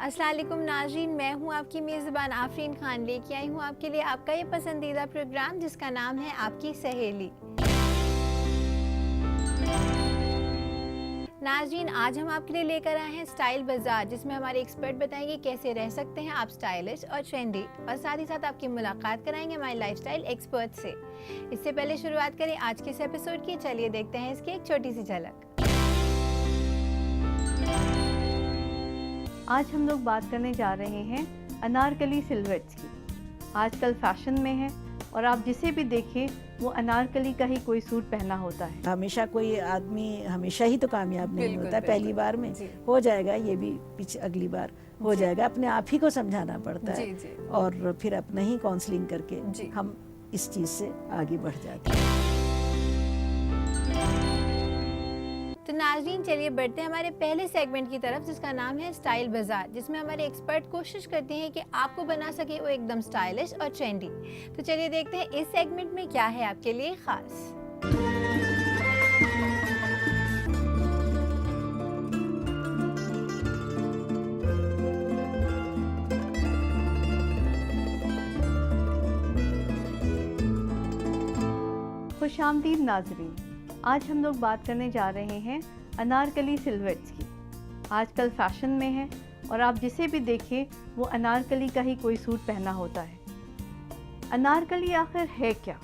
अस्सलाम वालेकुम नाज़रीन, मैं हूं आपकी मेज़बान आफरीन खान, लेके आई हूं आपके लिए आपका ये पसंदीदा प्रोग्राम जिसका नाम है आपकी सहेली। नाज़रीन, आज हम आपके लिए लेकर आए हैं स्टाइल बाजार, जिसमें हमारे एक्सपर्ट बताएंगे कैसे रह सकते हैं आप स्टाइलिश और ट्रेंडी, और साथ ही साथ आपकी मुलाकात कराएंगे हमारे लाइफस्टाइल एक्सपर्ट से। इससे पहले शुरुआत करें आज के इस एपिसोड की, चलिए देखते हैं इसकी एक छोटी सी झलक। आज हम लोग बात करने जा रहे हैं अनारकली सिल्हूएट्स की। आजकल फैशन में है और आप जिसे भी देखें वो अनारकली का ही कोई सूट पहना होता है। हमेशा कोई आदमी हमेशा ही तो कामयाब नहीं होता, पहली बार में हो जाएगा, ये भी पीछे अगली बार हो जाएगा। अपने आप ही को समझाना पड़ता है और फिर अपना ही काउंसलिंग करके हम इस चीज से आगे बढ़ जाते हैं। तो नाज़रीन, चलिए बढ़ते हैं हमारे पहले सेगमेंट की तरफ, जिसका नाम है स्टाइल बाजार, जिसमें हमारे एक्सपर्ट कोशिश करते हैं कि आपको बना सके वो एकदम स्टाइलिश और ट्रेंडी। तो चलिए देखते हैं इस सेगमेंट में क्या है आपके लिए खास। खुशामदीद नाज़रीन, आज हम लोग बात करने जा रहे हैं अनारकली सिल्हूएट्स की। आजकल फैशन में है और आप जिसे भी देखें वो अनारकली का ही कोई सूट पहना होता है। अनारकली आखिर है क्या?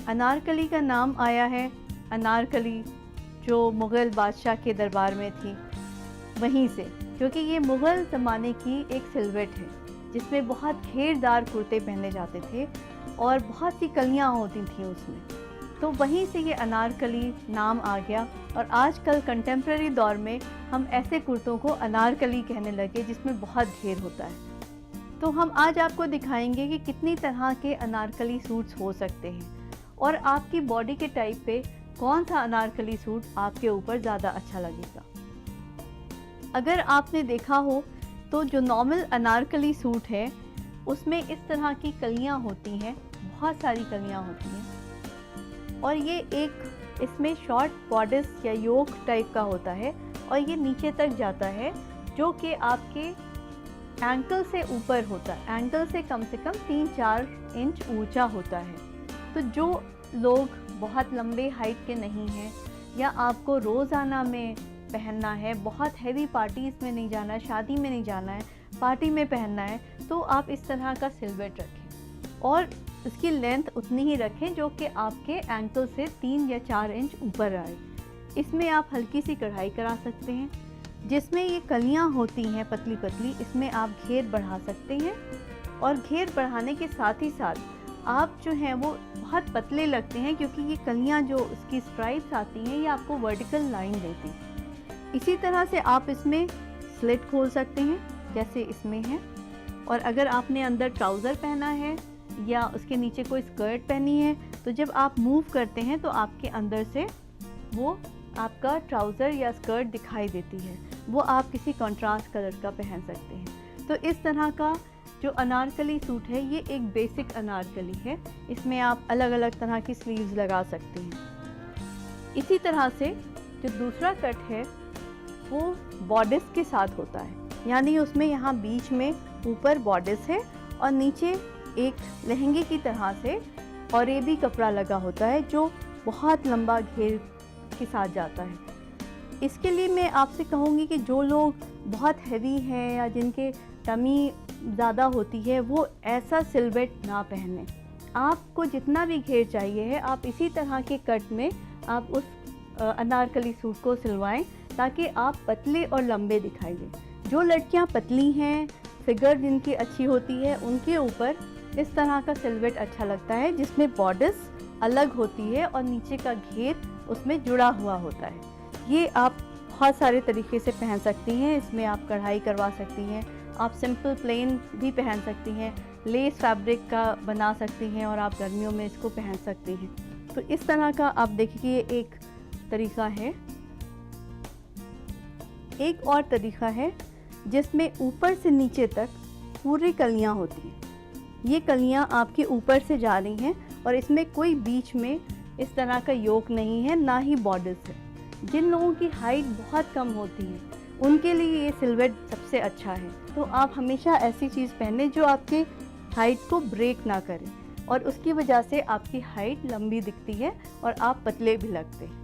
अनारकली का नाम आया है अनारकली, जो मुग़ल बादशाह के दरबार में थी, वहीं से, क्योंकि ये मुग़ल ज़माने की एक सिल्हूएट है जिसमें बहुत घेरदार कुर्ते पहने जाते थे और बहुत सी कलियाँ होती थी उसमें, तो वहीं से ये अनारकली नाम आ गया। और आजकल कंटेम्प्रेरी दौर में हम ऐसे कुर्तों को अनारकली कहने लगे जिसमें बहुत घेर होता है। तो हम आज आपको दिखाएंगे कि कितनी तरह के अनारकली सूट्स हो सकते हैं और आपकी बॉडी के टाइप पे कौन सा अनारकली सूट आपके ऊपर ज़्यादा अच्छा लगेगा। अगर आपने देखा हो तो जो नॉर्मल अनारकली सूट है उसमें इस तरह की कलियाँ होती हैं, बहुत सारी कलियाँ होती हैं, और ये एक इसमें शॉर्ट बॉडिस या योक टाइप का होता है और ये नीचे तक जाता है, जो कि आपके एंकल से ऊपर होता है, एंकल से कम 3-4 इंच ऊंचा होता है। तो जो लोग बहुत लंबे हाइट के नहीं हैं या आपको रोज़ाना में पहनना है, बहुत हैवी पार्टीज़ में नहीं जाना है, शादी में नहीं जाना है, पार्टी में पहनना है, तो आप इस तरह का सिल्हूएट रखें और इसकी लेंथ उतनी ही रखें जो कि आपके एंकल से 3 या 4 इंच ऊपर आए। इसमें आप हल्की सी कढ़ाई करा सकते हैं, जिसमें ये कलियां होती हैं पतली पतली, इसमें आप घेर बढ़ा सकते हैं और घेर बढ़ाने के साथ ही साथ आप जो हैं वो बहुत पतले लगते हैं, क्योंकि ये कलियां जो इसकी स्ट्राइप्स आती हैं ये आपको वर्टिकल लाइन देती हैं। इसी तरह से आप इसमें स्लिट खोल सकते हैं जैसे इसमें है, और अगर आपने अंदर ट्राउज़र पहना है या उसके नीचे कोई स्कर्ट पहनी है तो जब आप मूव करते हैं तो आपके अंदर से वो आपका ट्राउज़र या स्कर्ट दिखाई देती है, वो आप किसी कंट्रास्ट कलर का पहन सकते हैं। तो इस तरह का जो अनारकली सूट है ये एक बेसिक अनारकली है, इसमें आप अलग अलग तरह की स्लीव्स लगा सकते हैं। इसी तरह से जो दूसरा कट है वो बॉडिस के साथ होता है, यानी उसमें यहाँ बीच में ऊपर बॉडिस है और नीचे एक लहंगे की तरह से ऑरेबी कपड़ा लगा होता है जो बहुत लंबा घेर के साथ जाता है। इसके लिए मैं आपसे कहूँगी कि जो लोग बहुत हैवी हैं या जिनके टमी ज़्यादा होती है वो ऐसा सिल्हूएट ना पहने। आपको जितना भी घेर चाहिए है आप इसी तरह के कट में आप उस अनारकली सूट को सिलवाएं ताकि आप पतले और लंबे दिखाई दें। जो लड़कियाँ पतली हैं, फिगर जिनकी अच्छी होती है, उनके ऊपर इस तरह का सिल्हूएट अच्छा लगता है जिसमें बॉडिस अलग होती है और नीचे का घेर उसमें जुड़ा हुआ होता है। ये आप बहुत सारे तरीके से पहन सकती हैं, इसमें आप कढ़ाई करवा सकती हैं, आप सिंपल प्लेन भी पहन सकती हैं, लेस फैब्रिक का बना सकती हैं और आप गर्मियों में इसको पहन सकती हैं। तो इस तरह का आप देखिए एक तरीका है। एक और तरीका है जिसमें ऊपर से नीचे तक पूरी कलियाँ होती हैं। ये कलियाँ आपके ऊपर से जा रही हैं और इसमें कोई बीच में इस तरह का योक नहीं है, ना ही बॉर्डर्स है। जिन लोगों की हाइट बहुत कम होती है उनके लिए ये सिलवेट सबसे अच्छा है। तो आप हमेशा ऐसी चीज़ पहने जो आपके हाइट को ब्रेक ना करे और उसकी वजह से आपकी हाइट लंबी दिखती है और आप पतले भी लगते हैं।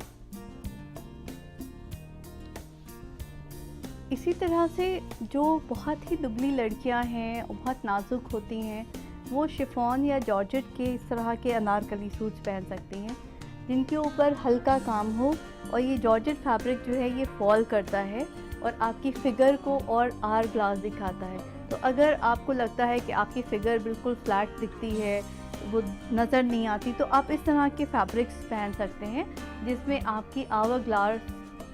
इसी तरह से जो बहुत ही दुबली लड़कियां हैं और बहुत नाजुक होती हैं, वो शिफॉन या जॉर्जेट के इस तरह के अनारकली सूट्स पहन सकती हैं जिनके ऊपर हल्का काम हो। और ये जॉर्जेट फैब्रिक जो है ये फॉल करता है और आपकी फ़िगर को और आर ग्लास दिखाता है। तो अगर आपको लगता है कि आपकी फ़िगर बिल्कुल फ्लैट दिखती है, वो नज़र नहीं आती, तो आप इस तरह के फैब्रिक्स पहन सकते हैं जिसमें आपकी आवर ग्लास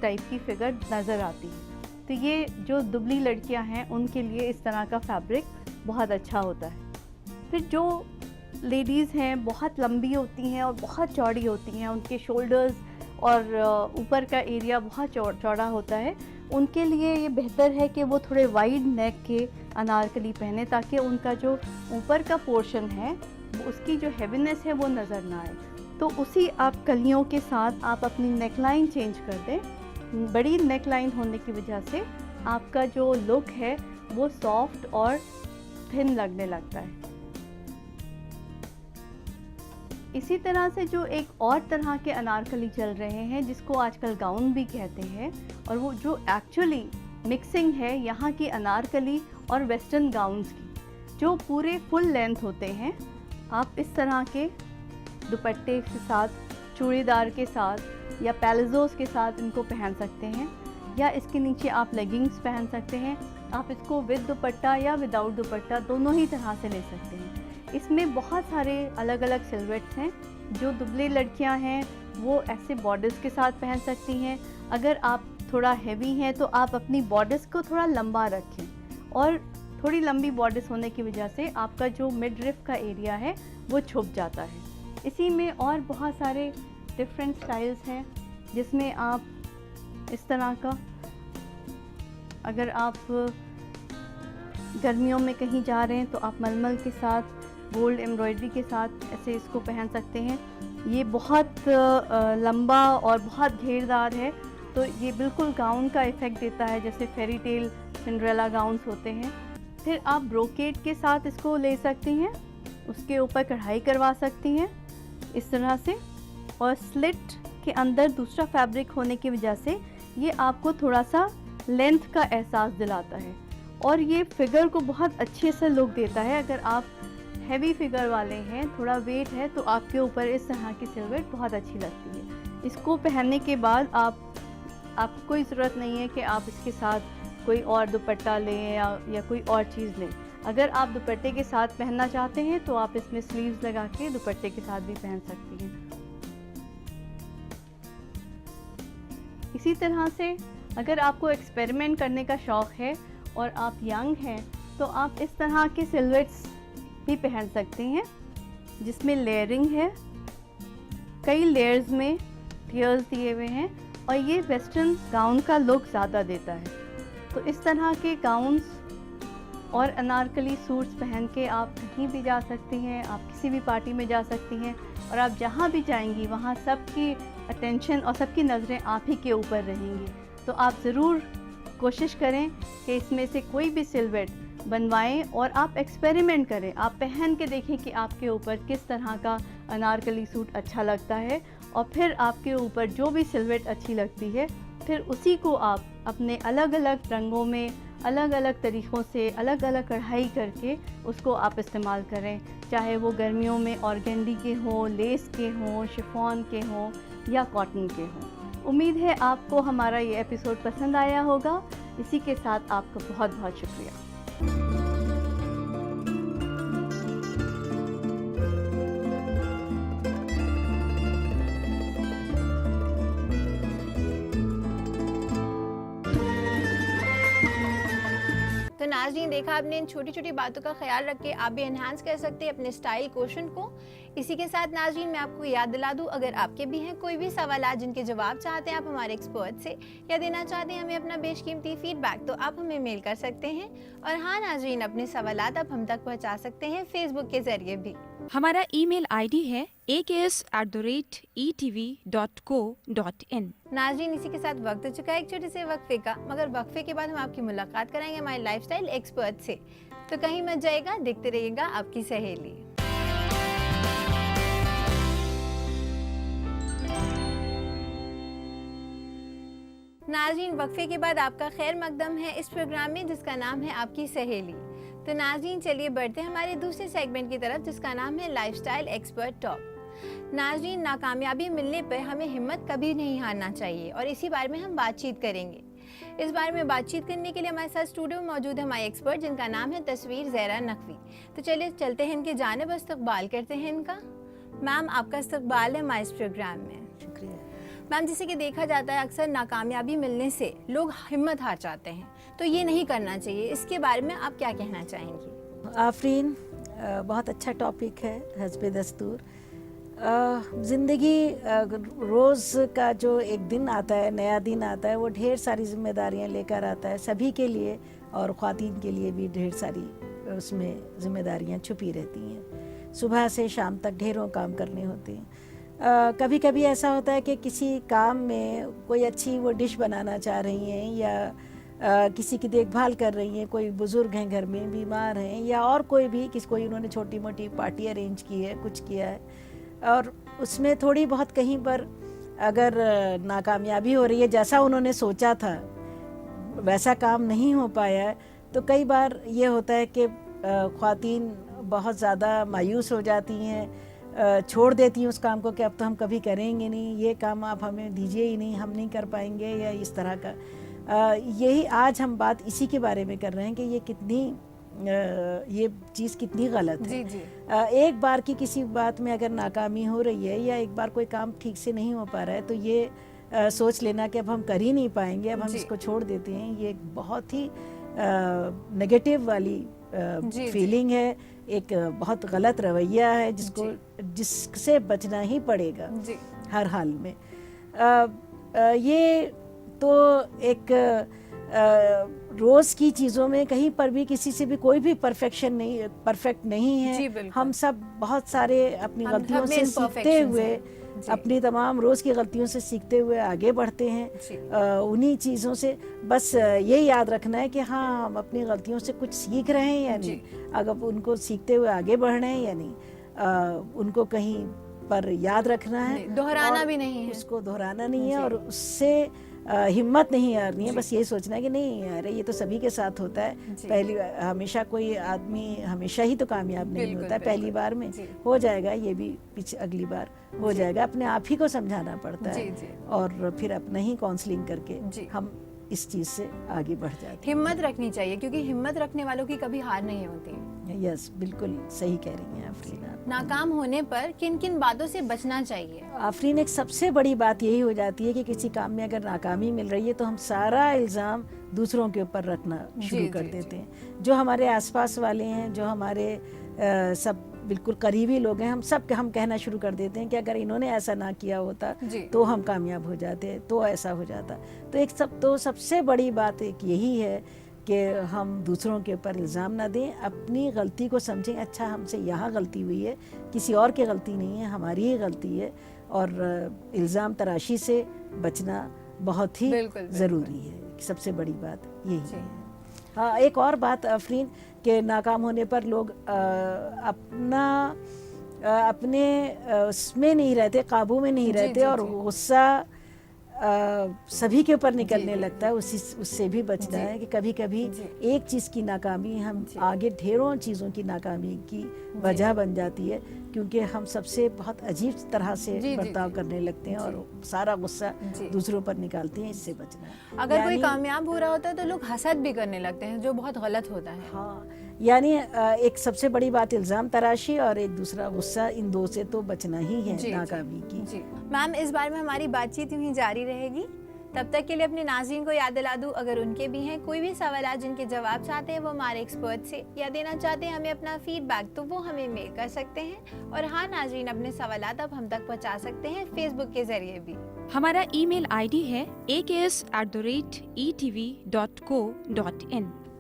टाइप की फ़िगर नज़र आती है। तो ये जो दुबली लड़कियां हैं उनके लिए इस तरह का फैब्रिक बहुत अच्छा होता है। फिर जो लेडीज़ हैं बहुत लंबी होती हैं और बहुत चौड़ी होती हैं, उनके शोल्डर्स और ऊपर का एरिया बहुत चौड़ा होता है, उनके लिए ये बेहतर है कि वो थोड़े वाइड नेक के अनारकली पहने ताकि उनका जो ऊपर का पोर्शन है उसकी जो हैवीनेस है वो नज़र ना आए। तो उसी आप कलियों के साथ आप अपनी नेकलाइन चेंज कर दें। बड़ी नेकलाइन होने की वजह से आपका जो लुक है वो सॉफ्ट और थिन लगने लगता है। इसी तरह से जो एक और तरह के अनारकली चल रहे हैं जिसको आजकल गाउन भी कहते हैं, और वो जो एक्चुअली मिक्सिंग है यहाँ की अनारकली और वेस्टर्न गाउन्स की, जो पूरे फुल लेंथ होते हैं। आप इस तरह के दुपट्टे के साथ, चूड़ीदार के साथ या पैलेजोस के साथ इनको पहन सकते हैं, या इसके नीचे आप लेगिंग्स पहन सकते हैं। आप इसको विद दुपट्टा या विदाउट दुपट्टा दोनों ही तरह से ले सकते हैं। इसमें बहुत सारे अलग अलग सिलवेट्स हैं। जो दुबली लड़कियां हैं वो ऐसे बॉर्डर्स के साथ पहन सकती हैं। अगर आप थोड़ा हैवी हैं तो आप अपनी बॉर्डर्स को थोड़ा लंबा रखें, और थोड़ी लंबी बॉर्डर्स होने की वजह से आपका जो मिडरिफ का एरिया है वो छुप जाता है। इसी में और बहुत सारे डिफरेंट स्टाइल्स हैं जिसमें आप इस तरह का, अगर आप गर्मियों में कहीं जा रहे हैं तो आप मलमल के साथ गोल्ड एम्ब्रॉयडरी के साथ ऐसे इसको पहन सकते हैं। ये बहुत लंबा और बहुत घेरदार है, तो ये बिल्कुल गाउन का इफ़ेक्ट देता है जैसे फेरी टेल सिंड्रेला गाउन्स होते हैं। फिर आप ब्रोकेड के साथ इसको ले सकती हैं, उसके ऊपर कढ़ाई करवा सकती हैं इस तरह से, और स्लिट के अंदर दूसरा फैब्रिक होने की वजह से ये आपको थोड़ा सा लेंथ का एहसास दिलाता है और ये फिगर को बहुत अच्छे से लुक देता है। अगर आप हैवी फिगर वाले हैं, थोड़ा वेट है, तो आपके ऊपर इस तरह की सिलवेट बहुत अच्छी लगती है। इसको पहनने के बाद आपको कोई ज़रूरत नहीं है कि आप इसके साथ कोई और दुपट्टा लें या कोई और चीज़ लें। अगर आप दुपट्टे के साथ पहनना चाहते हैं तो आप इसमें स्लीव्स लगा के दुपट्टे के साथ भी पहन सकती हैं। इसी तरह से अगर आपको एक्सपेरिमेंट करने का शौक़ है और आप यंग हैं तो आप इस तरह के सिलवेट्स भी पहन सकते हैं जिसमें लेयरिंग है, कई लेयर्स में टियर्स दिए हुए हैं, और ये वेस्टर्न गाउन का लुक ज़्यादा देता है। तो इस तरह के गाउन्स और अनारकली सूट्स पहन के आप कहीं भी जा सकती हैं, आप किसी भी पार्टी में जा सकती हैं, और आप जहाँ भी जाएंगी वहाँ सबकी अटेंशन और सबकी नज़रें आप ही के ऊपर रहेंगी। तो आप ज़रूर कोशिश करें कि इसमें से कोई भी सिलवेट बनवाएं और आप एक्सपेरिमेंट करें। आप पहन के देखें कि आपके ऊपर किस तरह का अनारकली सूट अच्छा लगता है, और फिर आपके ऊपर जो भी सिलवेट अच्छी लगती है फिर उसी को आप अपने अलग अलग रंगों में, अलग अलग तरीक़ों से, अलग अलग कढ़ाई करके उसको आप इस्तेमाल करें। चाहे वो गर्मियों में ऑर्गेंडी के हों, लेस के हों, शिफॉन के हों या कॉटन के हों। उम्मीद है आपको हमारा ये एपिसोड पसंद आया होगा। इसी के साथ आपका बहुत बहुत शुक्रिया। तो नाज़रीन, देखा आपने, इन छोटी छोटी बातों का ख्याल रख के आप भी एनहांस कर सकते हैं अपने स्टाइल क्वोशंट को। इसी के साथ नाज़रीन मैं आपको याद दिला दूं, अगर आपके भी हैं कोई भी सवाल जिनके जवाब चाहते हैं आप हमारे एक्सपर्ट से या देना चाहते हैं हमें अपना बेशकीमती फीडबैक, तो आप हमें मेल कर सकते हैं। और हाँ नाज़रीन, अपने सवाल आप हम तक पहुंचा सकते हैं फेसबुक के जरिए भी। हमारा ईमेल आईडी है aks@etv.co.in। नाज़रीन इसी के साथ वक्त हो चुका है एक छोटे से वक्फे का, मगर वक्फे के बाद हम आपकी मुलाकात कराएंगे हमारे लाइफस्टाइल एक्सपर्ट से। तो कहीं मत जाइएगा, देखते रहिएगा आपकी सहेली। नाज़रीन वक्फे के बाद आपका खैर मकदम है इस प्रोग्राम में जिसका नाम है आपकी सहेली। तो नाज़रीन चलिए बढ़ते हैं हमारे दूसरे सेगमेंट की तरफ जिसका नाम है लाइफस्टाइल एक्सपर्ट टॉक। नाज़रीन नाकामयाबी मिलने पर हमें हिम्मत कभी नहीं हारना चाहिए और इसी बारे में हम बातचीत करेंगे। इस बारे में बातचीत करने के लिए हमारे साथ स्टूडियो में मौजूद है हमारे एक्सपर्ट जिनका नाम है तस्वीर ज़हरा नकवी। तो चलिए चलते हैं इनके जानिब इस्तकबाल करते हैं इनका। मैम आपका इस्तकबाल है हमारे इस प्रोग्राम में। शुक्रिया। मैम जैसे कि देखा जाता है अक्सर नाकामयाबी मिलने से लोग हिम्मत हार जाते हैं, तो ये नहीं करना चाहिए, इसके बारे में आप क्या कहना चाहेंगी? आफरीन, बहुत अच्छा टॉपिक है हस्बे दस्तूर। ज़िंदगी रोज़ का जो एक दिन आता है, नया दिन आता है, वो ढेर सारी जिम्मेदारियां लेकर आता है सभी के लिए, और ख़वातीन के लिए भी ढेर सारी उसमें जिम्मेदारियां छुपी रहती हैं। सुबह से शाम तक ढेरों काम करने होते हैं। कभी कभी ऐसा होता है कि किसी काम में कोई अच्छी वो डिश बनाना चाह रही हैं या किसी की देखभाल कर रही हैं, कोई बुज़ुर्ग हैं घर में, बीमार हैं, या और कोई भी कोई उन्होंने छोटी मोटी पार्टी अरेंज की है, कुछ किया है, और उसमें थोड़ी बहुत कहीं पर अगर नाकामयाबी हो रही है, जैसा उन्होंने सोचा था वैसा काम नहीं हो पाया है, तो कई बार ये होता है कि ख़वातीन बहुत ज़्यादा मायूस हो जाती हैं, छोड़ देती हैं उस काम को कि अब तो हम कभी करेंगे नहीं, ये काम आप हमें दीजिए ही नहीं, हम नहीं कर पाएंगे, या इस तरह का। यही आज हम बात इसी के बारे में कर रहे हैं कि ये कितनी ये चीज़ कितनी गलत है। जी जी। एक बार की किसी बात में अगर नाकामी हो रही है या एक बार कोई काम ठीक से नहीं हो पा रहा है, तो ये सोच लेना कि अब हम कर ही नहीं पाएंगे, अब हम इसको छोड़ देते हैं, ये एक बहुत ही नेगेटिव वाली फीलिंग है, एक बहुत गलत रवैया है जिससे बचना ही पड़ेगा हर हाल में। ये तो एक रोज़ की चीज़ों में कहीं पर भी किसी से भी कोई भी परफेक्ट नहीं है। हम सब बहुत सारे अपनी गलतियों से सीखते हुए, अपनी तमाम रोज़ की गलतियों से सीखते हुए आगे बढ़ते हैं। उन्हीं चीज़ों से बस ये याद रखना है कि हाँ हम अपनी गलतियों से कुछ सीख रहे हैं या नहीं, अगर उनको सीखते हुए आगे बढ़ रहे हैं या नहीं, उनको कहीं पर याद रखना है, दोहराना भी नहीं है, उसको दोहराना नहीं है, और उससे हिम्मत नहीं हारनी है। बस यही सोचना है कि नहीं यार ये तो सभी के साथ होता है, पहली हमेशा कोई आदमी हमेशा ही तो कामयाब नहीं होता है, पहली बार में हो जाएगा, ये भी अगली बार हो जाएगा। अपने आप ही को समझाना पड़ता है और फिर अपना ही काउंसलिंग करके हम इस चीज़ से आगे बढ़ जाते हैं। हिम्मत रखनी चाहिए क्योंकि हिम्मत रखने वालों की कभी हार नहीं होती। यस, बिल्कुल सही कह रही हैं आफरीन। नाकाम होने पर किन किन बातों से बचना चाहिए? आफरीन, एक सबसे बड़ी बात यही हो जाती है कि किसी काम में अगर नाकामी मिल रही है तो हम सारा इल्ज़ाम दूसरों के ऊपर रखना शुरू कर देते हैं। जो हमारे आसपास वाले हैं, जो हमारे सब बिल्कुल करीबी लोग हैं, हम कहना शुरू कर देते हैं कि अगर इन्होंने ऐसा ना किया होता तो हम कामयाब हो जाते, तो ऐसा हो जाता। तो सबसे बड़ी बात एक यही है कि हम दूसरों के ऊपर इल्ज़ाम ना दें, अपनी गलती को समझें, अच्छा हमसे यहाँ गलती हुई है, किसी और की गलती नहीं है, हमारी ही गलती है, और इल्ज़ाम तराशी से बचना बहुत ही ज़रूरी है। सबसे बड़ी बात यही है। हाँ, एक और बात आफरीन के नाकाम होने पर लोग अपने उसमें नहीं रहते, काबू में नहीं रहते, और गुस्सा सभी के ऊपर निकलने लगता है। उससे भी बचना है कि कभी कभी एक चीज़ की नाकामी हम आगे ढेरों चीज़ों की नाकामी की वजह बन जाती है, क्योंकि हम सबसे बहुत अजीब तरह से बर्ताव करने लगते हैं और सारा गुस्सा दूसरों पर निकालते हैं। इससे बचना है। अगर कोई कामयाब हो रहा होता है तो लोग हसद भी करने लगते हैं, जो बहुत गलत होता है। हाँ, यानी एक सबसे बड़ी बात इल्ज़ाम तराशी और एक दूसरा गुस्सा, इन दो से तो बचना ही है नाकामी की। मैम, इस बार में हमारी बातचीत यूं ही जारी रहेगी। तब तक के लिए अपने नाज़रीन को याद दिला दूं, अगर उनके भी हैं कोई भी सवाल जिनके जवाब चाहते हैं वो हमारे एक्सपर्ट से या देना चाहते हैं हमें अपना फीडबैक, तो वो हमें मेल कर सकते हैं। और हाँ नाज़रीन, अपने सवाल अब हम तक पहुंचा सकते हैं फेसबुक के जरिए भी। हमारा ईमेल आईडी है aks@etv.co.in।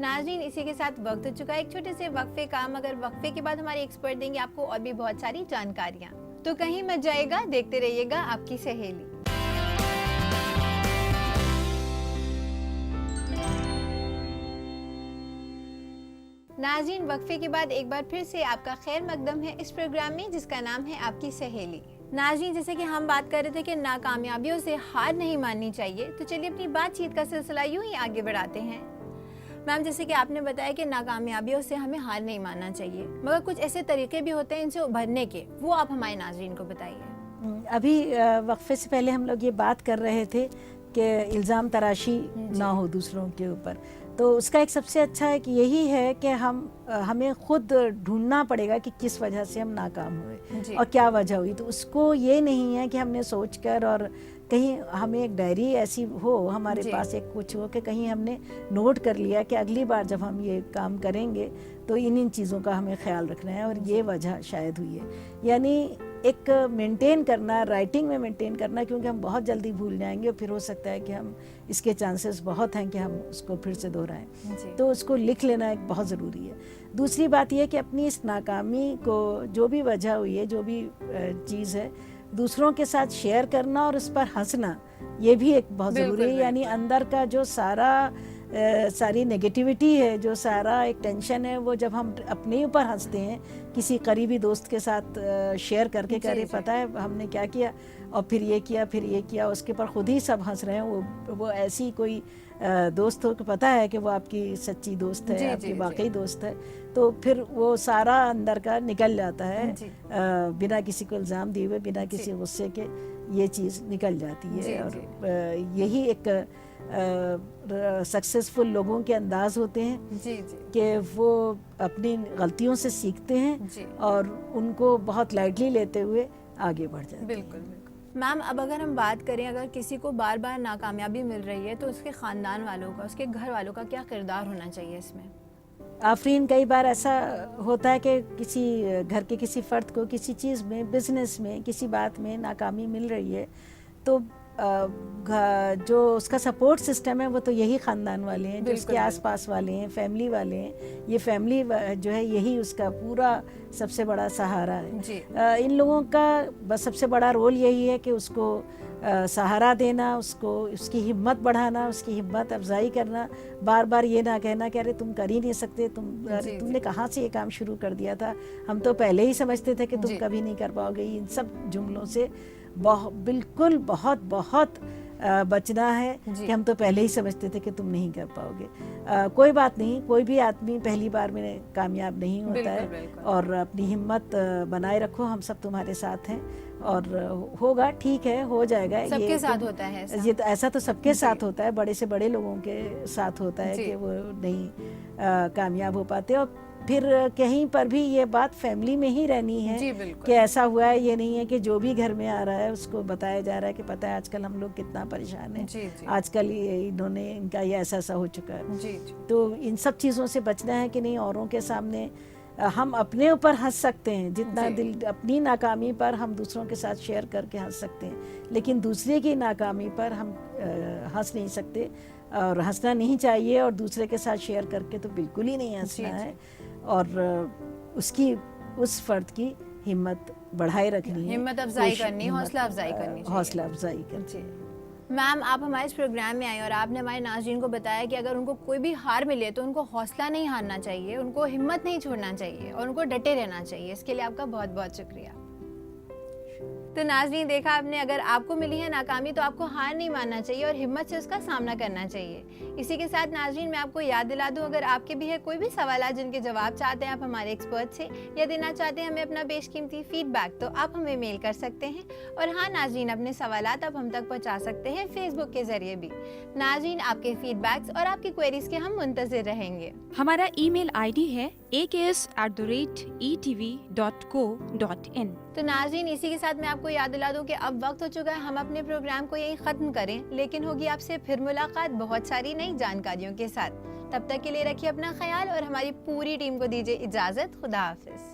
नाज़रीन, इसी के साथ वक्त हो चुका है एक छोटे से वक्फे का, मगर वक्फे के बाद हमारे एक्सपर्ट देंगे आपको और भी बहुत सारी जानकारियाँ, तो कहीं मत जाइएगा, देखते रहिएगा आपकी सहेली। नाज़रीन, वक्फे के बाद एक बार फिर से आपका खैर मकदम है इस प्रोग्राम में जिसका नाम है आपकी सहेली। नाज़रीन, जैसे कि हम बात कर रहे थे कि नाकामयाबियों से हार नहीं माननी चाहिए, तो चलिए अपनी बातचीत का सिलसिला यूं ही आगे बढ़ाते हैं। मैम, जैसे कि आपने बताया कि नाकामयाबियों से हमें हार नहीं मानना चाहिए, मगर कुछ ऐसे तरीके भी होते हैं इनसे उभरने के, वो आप हमारे नाज़रीन को बताइए। अभी वक्फे से पहले हम लोग ये बात कर रहे थे कि इल्ज़ाम तराशी ना हो दूसरों के ऊपर, तो उसका एक सबसे अच्छा एक यही है कि हमें खुद ढूंढना पड़ेगा कि किस वजह से हम नाकाम हुए और क्या वजह हुई। तो उसको ये नहीं है कि हमने सोचकर और कहीं हमें एक डायरी ऐसी हो हमारे पास, एक कुछ हो कि कहीं हमने नोट कर लिया कि अगली बार जब हम ये काम करेंगे तो इन चीज़ों का हमें ख्याल रखना है और ये वजह शायद हुई है। यानी एक मेंटेन करना, राइटिंग में मेंटेन करना, क्योंकि हम बहुत जल्दी भूल जाएंगे और फिर हो सकता है कि हम इसके चांसेस बहुत हैं कि हम उसको फिर से दोहराएं। तो उसको लिख लेना एक बहुत ज़रूरी है। दूसरी बात यह कि अपनी इस नाकामी को, जो भी वजह हुई है, जो भी चीज़ है, दूसरों के साथ शेयर करना और उस पर हंसना, ये भी एक बहुत ज़रूरी है। यानी अंदर का जो सारी नेगेटिविटी है, जो सारा एक टेंशन है, वो जब हम अपने ऊपर हंसते हैं, किसी करीबी दोस्त के साथ शेयर करके करे, पता है हमने क्या किया और फिर ये किया, फिर ये किया, उसके ऊपर खुद ही सब हंस रहे हैं। वो ऐसी कोई दोस्त हो कि पता है कि वो आपकी सच्ची दोस्त है, आपकी वाकई दोस्त है, तो फिर वो सारा अंदर का निकल जाता है, बिना किसी को इल्ज़ाम दिए हुए, बिना किसी गुस्से के, ये चीज़ निकल जाती है। और यही एक सक्सेसफुल लोगों के अंदाज होते हैं कि वो अपनी गलतियों से सीखते हैं और उनको बहुत लाइटली लेते हुए आगे बढ़ जाते हैं। बिल्कुल। मैम, अब अगर हम बात करें, अगर किसी को बार बार नाकामयाबी मिल रही है तो उसके ख़ानदान वालों का, उसके घर वालों का क्या किरदार होना चाहिए इसमें? आफरीन, कई बार ऐसा होता है कि किसी घर के किसी फ़र्द को किसी चीज़ में, बिज़नेस में, किसी बात में नाकामी मिल रही है, तो जो उसका सपोर्ट सिस्टम है वो तो यही ख़ानदान वाले हैं, जो उसके आसपास वाले हैं, फैमिली वाले हैं। ये फैमिली जो है यही उसका पूरा सबसे बड़ा सहारा है। इन लोगों का बस सबसे बड़ा रोल यही है कि उसको सहारा देना, उसको उसकी हिम्मत बढ़ाना, उसकी हिम्मत अफजाई करना, बार बार ये ना कहना कि अरे तुम कर ही नहीं सकते, तुमने कहाँ से ये काम शुरू कर दिया था, हम तो पहले ही समझते थे कि तुम कभी नहीं कर पाओगे। इन सब जुमलों से बिल्कुल बहुत बचना है कि हम तो पहले ही समझते थे कि तुम नहीं कर पाओगे। कोई बात नहीं, कोई भी आदमी पहली बार में कामयाब नहीं होता है, और अपनी हिम्मत बनाए रखो, हम सब तुम्हारे साथ हैं और होगा, ठीक है, हो जाएगा। सबके साथ होता है ऐसा। ये ऐसा तो सबके साथ होता है, बड़े से बड़े लोगों के साथ होता है कि वो नहीं कामयाब हो पाते। और फिर कहीं पर भी ये बात फैमिली में ही रहनी है कि ऐसा हुआ है, ये नहीं है कि जो भी घर में आ रहा है उसको बताया जा रहा है कि पता है आजकल हम लोग कितना परेशान हैं, आजकल इन्होंने इनका ये ऐसा हो चुका है। तो इन सब चीज़ों से बचना है कि नहीं, औरों के सामने हम अपने ऊपर हंस सकते हैं, जितना दिल अपनी नाकामी पर हम दूसरों के साथ शेयर करके हंस सकते हैं, लेकिन दूसरे की नाकामी पर हम हंस नहीं सकते, और हंसना नहीं चाहिए, और दूसरे के साथ शेयर करके तो बिल्कुल ही नहीं हंसना है, और उस फर्द की हिम्मत बढ़ाए रखनी है, हिम्मत अफजाई करनी, हौसला अफजाई करनी। मैम, आप हमारे इस प्रोग्राम में आए और आपने हमारे नाज़रीन को बताया कि अगर उनको कोई भी हार मिले तो उनको हौसला नहीं हारना चाहिए, उनको हिम्मत नहीं छोड़ना चाहिए और उनको डटे रहना चाहिए। इसके लिए आपका बहुत बहुत शुक्रिया। तो नाज़रीन, देखा आपने, अगर आपको मिली है नाकामी तो आपको हार नहीं मानना चाहिए और हिम्मत से उसका सामना करना चाहिए। इसी के साथ नाज़रीन, मैं आपको याद दिला दूं, अगर आपके भी है कोई भी सवाल जिनके जवाब चाहते हैं आप हमारे एक्सपर्ट से, या देना चाहते हैं हमें अपना बेशकीमती फीडबैक, तो आप हमें मेल कर सकते हैं। और हाँ नाज़रीन, अपने सवाल आप हम तक पहुँचा सकते हैं फेसबुक के जरिए भी। नाज़रीन, आपके फीडबैक्स और आपकी क्वेरीज के हम मुंतज़िर रहेंगे। हमारा email ID है aks@etv.co.in। तो नाज़रीन, इसी के साथ मैं आपको याद दिला दूं कि अब वक्त हो चुका है हम अपने प्रोग्राम को यहीं ख़त्म करें, लेकिन होगी आपसे फिर मुलाकात बहुत सारी नई जानकारियों के साथ। तब तक के लिए रखिए अपना ख्याल और हमारी पूरी टीम को दीजिए इजाज़त। खुदा हाफिज़।